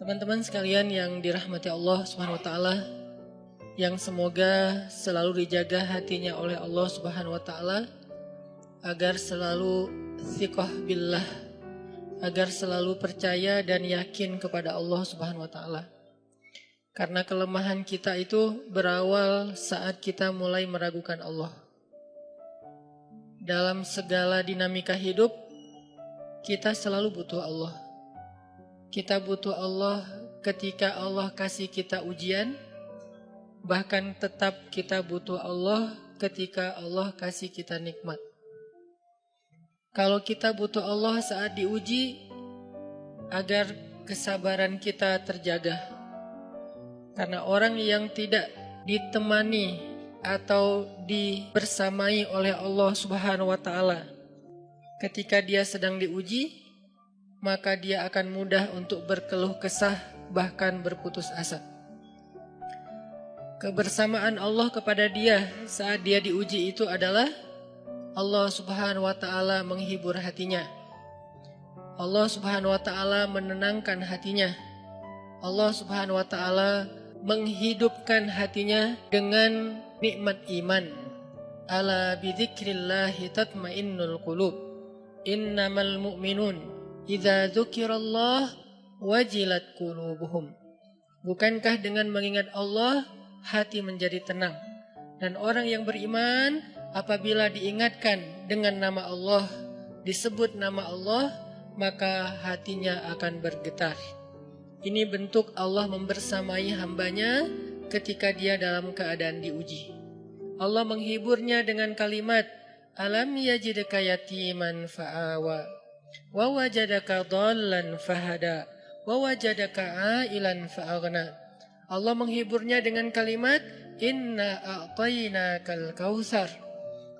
Teman-teman sekalian yang dirahmati Allah Subhanahu wa taala, yang semoga selalu dijaga hatinya oleh Allah Subhanahu wa taala agar selalu thiqah billah, agar selalu percaya dan yakin kepada Allah Subhanahu wa taala. Karena kelemahan kita itu berawal saat kita mulai meragukan Allah. Dalam segala dinamika hidup, kita selalu butuh Allah. Kita butuh Allah ketika Allah kasih kita ujian, bahkan tetap kita butuh Allah ketika Allah kasih kita nikmat. Kalau kita butuh Allah saat diuji, agar kesabaran kita terjaga. Karena orang yang tidak ditemani atau dibersamai oleh Allah Subhanahu wa taala ketika dia sedang diuji, maka dia akan mudah untuk berkeluh kesah, bahkan berputus asa. Kebersamaan Allah kepada dia saat dia diuji itu adalah Allah Subhanahu wa taala menghibur hatinya. Allah Subhanahu wa taala menenangkan hatinya. Allah Subhanahu wa taala menghidupkan hatinya dengan nikmat iman. Ala bidzikrillahi tatmainnul qulub. Innamal mu'minun idza dzukirallah wajilat qulubuhum. Bukankah dengan mengingat Allah hati menjadi tenang? Dan orang yang beriman apabila diingatkan dengan nama Allah, disebut nama Allah, maka hatinya akan bergetar. Ini bentuk Allah membersamai hambanya ketika dia dalam keadaan diuji. Allah menghiburnya dengan kalimat, alam yajidka yatiman fa'awa, wa wajadaka dhallan fahada, wa wajadaka ailan fa'aghna. Allah menghiburnya dengan kalimat inna a'tainakal kautsar.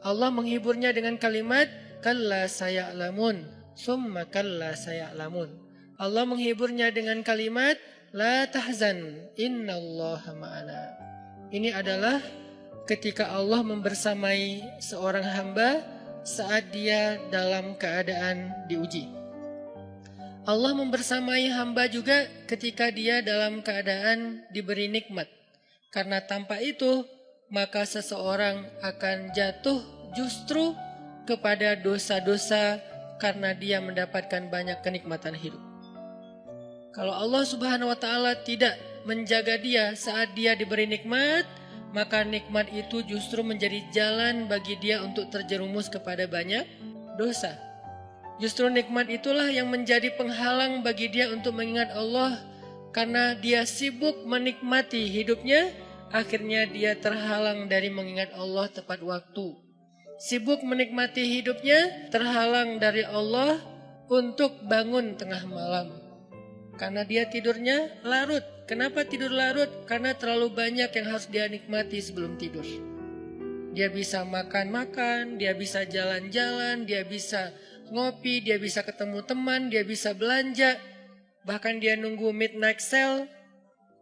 Allah menghiburnya dengan kalimat kalla saya'lamun, summa kalla saya'lamun. Allah menghiburnya dengan kalimat la tahzan innallaha ma'ana. Ini adalah ketika Allah membersamai seorang hamba saat dia dalam keadaan diuji. Allah membersamai hamba juga ketika dia dalam keadaan diberi nikmat. Karena tanpa itu, maka seseorang akan jatuh justru kepada dosa-dosa karena dia mendapatkan banyak kenikmatan hidup. Kalau Allah Subhanahu wa taala tidak menjaga dia saat dia diberi nikmat, maka nikmat itu justru menjadi jalan bagi dia untuk terjerumus kepada banyak dosa. Justru nikmat itulah yang menjadi penghalang bagi dia untuk mengingat Allah. Karena dia sibuk menikmati hidupnya, akhirnya dia terhalang dari mengingat Allah tepat waktu. Sibuk menikmati hidupnya, terhalang dari Allah untuk bangun tengah malam. Karena dia tidurnya larut. Kenapa tidur larut? Karena terlalu banyak yang harus dia nikmati sebelum tidur. Dia bisa makan-makan, dia bisa jalan-jalan, dia bisa ngopi, dia bisa ketemu teman, dia bisa belanja. Bahkan dia nunggu midnight sale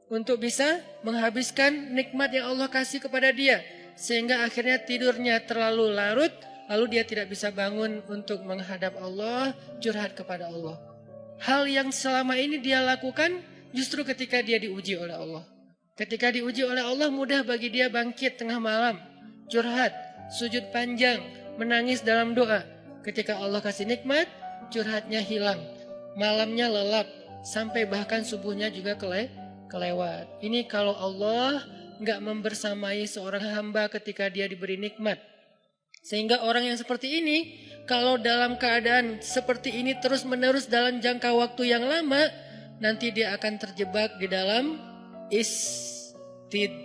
untuk bisa menghabiskan nikmat yang Allah kasih kepada dia. Sehingga akhirnya tidurnya terlalu larut, lalu dia tidak bisa bangun untuk menghadap Allah, curhat kepada Allah. Hal yang selama ini dia lakukan justru ketika dia diuji oleh Allah. Ketika diuji oleh Allah, mudah bagi dia bangkit tengah malam, curhat, sujud panjang, menangis dalam doa. Ketika Allah kasih nikmat, curhatnya hilang, malamnya lelap, sampai bahkan subuhnya juga kelewat. Ini kalau Allah nggak membersamai seorang hamba ketika dia diberi nikmat. Sehingga orang yang seperti ini, kalau dalam keadaan seperti ini terus-menerus dalam jangka waktu yang lama, nanti dia akan terjebak di dalam istidraj.